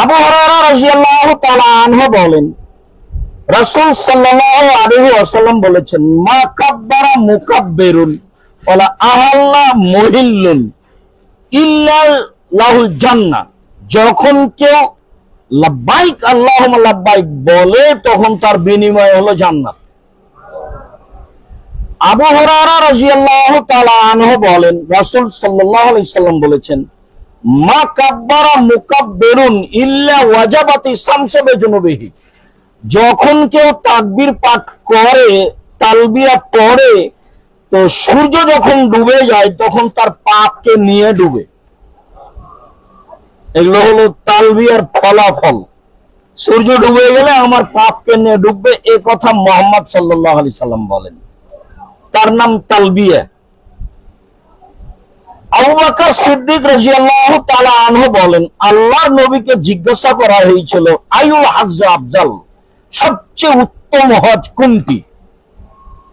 আবু হুরায়রা রাদিয়াল্লাহু তাআলা আনহু বলেন, রাসূল সাল্লাল্লাহু আলাইহি ওয়াসাল্লাম বলেছেন, মা কাব্বারা মুকাব্বিরুন ওয়ালা আহাল্লা মুহিল্লুন ইল্লা লাহুল জান্নাহ। যখন কেউ লাব্বাইক আল্লাহুম্মা লাব্বাইক বলে তখন তার বিনিময় হলো জান্নাত। আবু হুরায়রা রাদিয়াল্লাহু তাআলা আনহু বলেন, রাসূল সাল্লাল্লাহু আলাইহি ওয়াসাল্লাম বলেছেন, মা কাব্বারা মুকাব্বিরুন ইল্লা ওয়াজাবাতি শামসু বিজুনুবিহি। যখন কেউ তাকবীর পাঠ করে, তালবিয়া পড়ে, তো সূর্য যখন ডুবে যায় তখন তার পাপকে নিয়ে ডুবে। এগুলো হলো তালবিয়ার ফলাফল। সূর্য ডুবে গেলে আমার পাপকে নিয়ে ডুববে, এ কথা মুহাম্মদ সাল্লাল্লাহু আলাইহি সাল্লাম বলেন। তার নাম তালবিয়া। আবু বকর সিদ্দিক রাদিয়াল্লাহু তাআলা আনহু বলেন, আল্লাহর নবীকে জিজ্ঞাসা করা হয়েছিল, আইয়ুল হজ্জ আফজাল, সবচেয়ে উত্তম হজ কোনটি?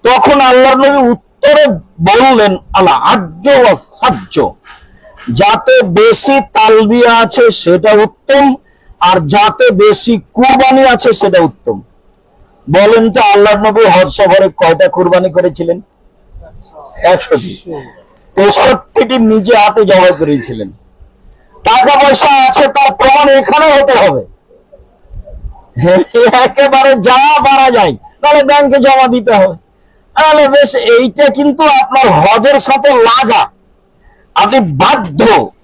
তখন আল্লাহর নবী উত্তরে বললেন, আল হজ্জ ওয়াস সাজ্জ, যাতে বেশি তালবিয়া আছে সেটা উত্তম, আর যাতে বেশি কুরবানি আছে সেটা উত্তম। বলেন তো আল্লাহর নবী হজ সফরে কয়টা কুরবানি করেছিলেন? 100টি। 63টি নিজে হাতে জমা করেছিলেন। টাকা পয়সা আছে তার প্রমাণ এখানে হতে হবে। একেবারে যা পারা যায় তাহলে ব্যাংকে জমা দিতে হবে। তাহলে বেশ, এইটা কিন্তু আপনার হজের সাথে লাগা, আপনি বাধ্য।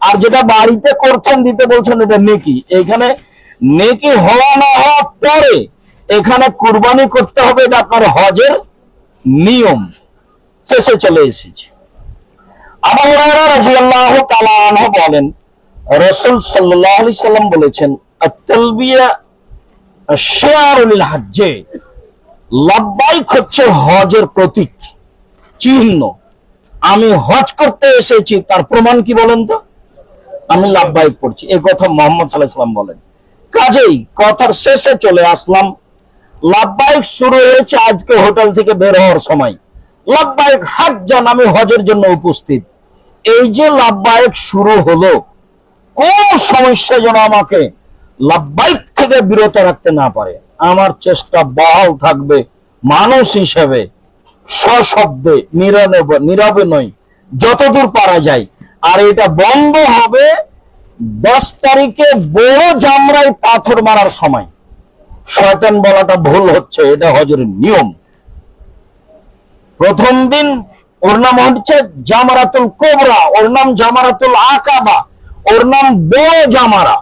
আর যেটা বাড়িতে করছেন দিতে বলছেন, এটা নেকি। এখানে নেকি হওয়া না হওয়া পরে এখানে কুরবানি করতে হবে, এটা আপনার হজের নিয়ম। শেষে চলে এসেছে। আবু হুরায়রা রাদিয়াল্লাহু তাআলা আনহু বলেন, রাসূল সাল্লাল্লাহু আলাইহি সাল্লাম বলেছেন, আত-তালবিয়া শিআরুল হজ্জ, লাব্বাইক হচ্ছে হজের প্রতীক, চিহ্ন। আমি হজ করতে এসেছি, তার প্রমাণ কি বলেন তো? আমি লাব্বাইক পড়ছি। এই কথা মুহাম্মদ সাল্লাল্লাহু আলাইহি সাল্লাম বলেন। কাজেই কথার শেষে চলে আসলাম। লাব্বাইক শুরু হয়েছে আজকে হোটেল থেকে বের হওয়ার সময়। লাব্বাইক হাজ্জান, আমি হজের জন্য উপস্থিত। এই যে লাব্বাইক শুরু হলো, কোন সমস্যা যেন আমাকে লাব্বাইক থেকে বিরত রাখতে না পারে। আমার চেষ্টা বহাল থাকবে মানুষ হিসেবে, সশব্দে, নীরবে নয়, যতদূর পারা যায়। আর এটা বন্ধ হবে 10 তারিখে বড় জামরায় পাথর মারার সময়। শয়তান বলাটা ভুল হচ্ছে, এটা হজের নিয়ম। প্রথম দিন ওর নাম হচ্ছে জামারাতুল কোবরা, ওর নাম জামারাতুল আকাবা, ওর নাম বড় জামারা,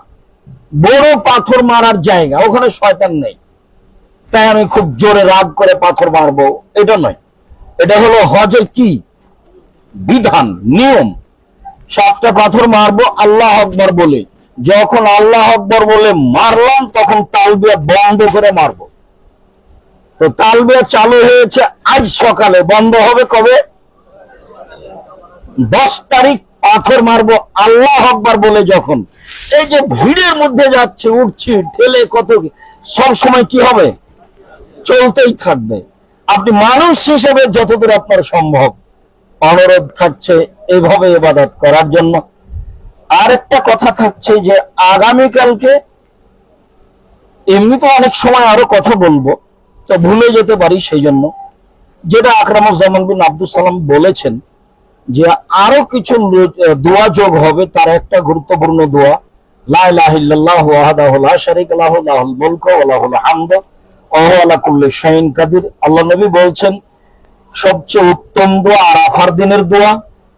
বড় পাথর মারার জায়গা। ওখানে শয়তান নেই, তাই আমি খুব জোরে রাগ করে পাথর মারবো, এটা নয়। এটা হলো হজের কি বিধান, নিয়ম। 7টা পাথর মারবো আল্লাহ আকবার বলে। যখন আল্লাহ আকবার বলে মারলাম তখন তালবিয়া বন্ধ করে মারবো। তো তালবিয়া চালু হয়েছে আজ সকালে, বন্ধ হবে কবে? 10 তারিখ পাথর মারবো আল্লাহ আকবার বলে। যখন এই যে ভিড়ের মধ্যে যাচ্ছে, উঠছি, ঠেলে কত, সব সময় কি হবে? চলতেই থাকবে। আপনি মানুষ হিসেবে যতদূর আপনার সম্ভব অনুরোধ থাকছে এভাবে ইবাদত করার জন্য। আরেকটা কথা থাকছে যে আগামীকালকে, এমনি তো অনেক সময় আরো কথা বলবো, তো ভুলে যেতে পারি, সেই জন্য যেটা আকরামুজ্জামান বিন আব্দুস সালাম বলেছেন যে আরো কিছু দোয়া যোগ হবে। তার একটা গুরুত্বপূর্ণ দোয়া, লা ইলাহা ইল্লাল্লাহু ওয়াহদাহু লা শারীকা লাহু লাহুল মুলকু ওয়া লাহুল হামদু ওয়া হুয়া আলা কুল্লি শাইইন কাদির। আল্লাহ নবী বলছেন, সবচেয়ে উত্তম দোয়া আরাফার দিনের দোয়া,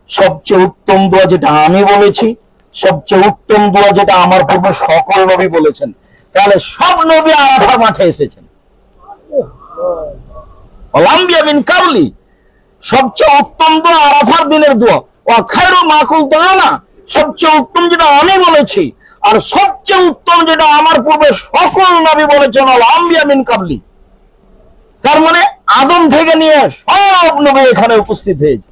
সবচেয়ে উত্তম দোয়া যেটা আমি বলেছি, সবচেয়ে উত্তম দোয়া যেটা আমার পূর্বে সকল নবী বলেছেন। তাহলে সব নবী আরাফার মাঠে এসেছেন। আম্বিয়া মিন কাবলি, সবচেয়ে উত্তম দোয়া আরাফার দিনের দোয়া। ওয়া খায়রু মা কুলতু আনা, সবচেয়ে উত্তম যেটা আমি বলেছি, আর সবচেয়ে উত্তম যেটা আমার পূর্বে সকল নবী বলেছেন, আম্বিয়া মিন কাবলি। তার মানে আদম থেকে নিয়ে সব নবী এখানে উপস্থিত হয়েছে।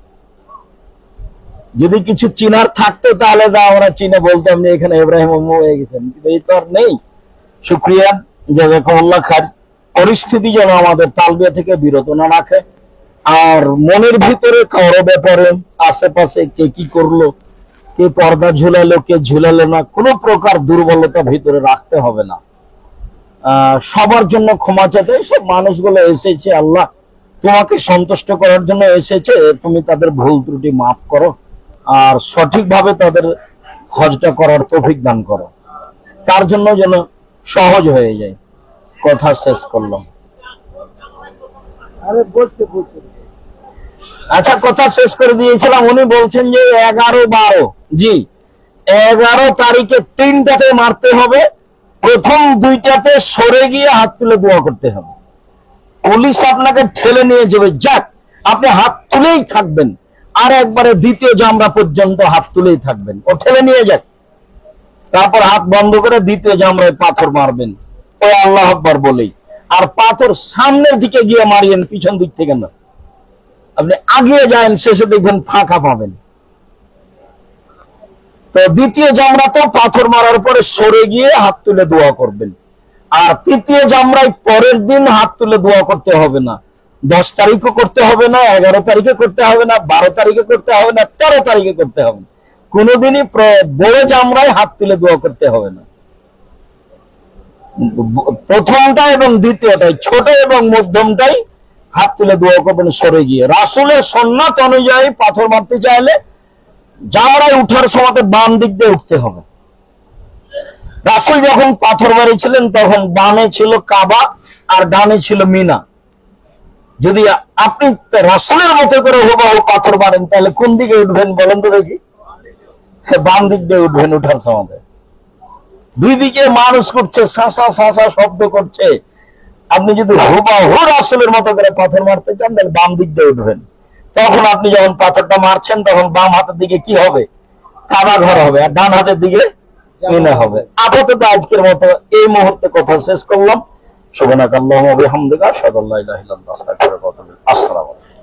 যদি কিছু চিনার থাকতো তাহলে আমরা চিনে বলতাম যে এখানে ইব্রাহিম হয়ে গেছেন, কিন্তু এই তো আর নেই। শুকরিয়া, জাযাকুমুল্লাহ খাইর। পরিস্থিতি যেন আমাদের তালবিয়া থেকে বিরত না রাখে। আর মনের ভিতরে কারো ব্যাপারে, আশেপাশে কে কি করলো, কে পর্দা ঝুলালো কে ঝুলালো না, কোনো প্রকার দুর্বলতা ভিতরে রাখতে হবে না। সবার জন্য ক্ষমা চাইতে, সব মানুষগুলো এসেছে আল্লাহ তোমাকে সন্তুষ্ট করার জন্য এসেছে, তুমি তাদের ভুল ত্রুটি মাফ করো আর সঠিকভাবে তাদের হজটা করার তৌফিক দান করো, তার জন্য যেন সহজ হয়ে যায়। কথা শেষ করলাম। আচ্ছা, কথা শেষ করে দিয়েছিলাম। উনি বলছেন যে 11-12, জি 11 তারিখে 3টাতে মারতে হবে, প্রথম 2টাতে সরে গিয়ে হাত তুলে দোয়া করতে হবে। পুলিশ আপনাকে ঠেলে নিয়ে যাবে, যাক আপনি হাত তুলেই থাকবেন, আর একবারে দ্বিতীয় জামরা পর্যন্ত হাত তুলেই থাকবেন, ও ঠেলে নিয়ে যাক, তারপর হাত বন্ধ করে দ্বিতীয় জামরায় পাথর মারবেন ওই আল্লাহ আকবার বলেই। আর পাথর সামনের দিকে গিয়ে মারিয়েন, পিছন দিক থেকে না। আপনি আগিয়ে যান, শেষে দেখবেন ফাঁকা পাবেন। তো দ্বিতীয় জামরা তো পাথর মারার পরে সরে গিয়ে হাত তুলে দোয়া করবেন। আর তৃতীয় জামরায় পরের দিন হাত তুলে দোয়া করতে হবে না, 10 তারিখও করতে হবে না, 11 তারিখে করতে হবে না, 12 তারিখে করতে হবে না, 13 তারিখে করতে হবে না। কোনোদিনই বড় জামরায় হাত তুলে দোয়া করতে হবে না। প্রথমটা এবং দ্বিতীয়টাই, ছোট এবং মধ্যমটাই হাত তুলে দোয়া করবেন সরে গিয়ে। রাসূলের সুন্নাত অনুযায়ী পাথর মারতে চাইলে জামরায় উঠার সময় বাম দিক দিয়ে উঠতে হবে। রাসূল যখন পাথর মারিছিলেন তখন বামে ছিল কাবা আর ডানে ছিল মিনা। যদি আপনি রাসূলের মতো করে হুবহু পাথর মারেন তাহলে কোন দিকে উঠবেন বলেন তো দেখি? বাম দিক দিয়ে উঠবেন উঠার সময়। দুই দিকে মানুষ করছে, শাঁসা শাঁসা শব্দ করছে। আপনি যদি হুবহু রাসূলের মতো করে পাথর মারতে চান তাহলে বাম দিক দিয়ে উঠবেন। তখন আপনি যখন পাথরটা মারছেন তখন বাম হাতের দিকে কি হবে? কাবা ঘর হবে, আর ডান হাতের দিকে মিনা হবে। আপাতত আজকের মতো এই মুহূর্তে কথা শেষ করলাম। সুবহানাকাল্লাহুম্মা ওয়া বিহামদিকা আশহাদু আল্লা ইলাহা ইল্লা আনতা আস্তাগফিরুকা ওয়া আতুবু ইলাইক। আসসালামু আলাইকুম।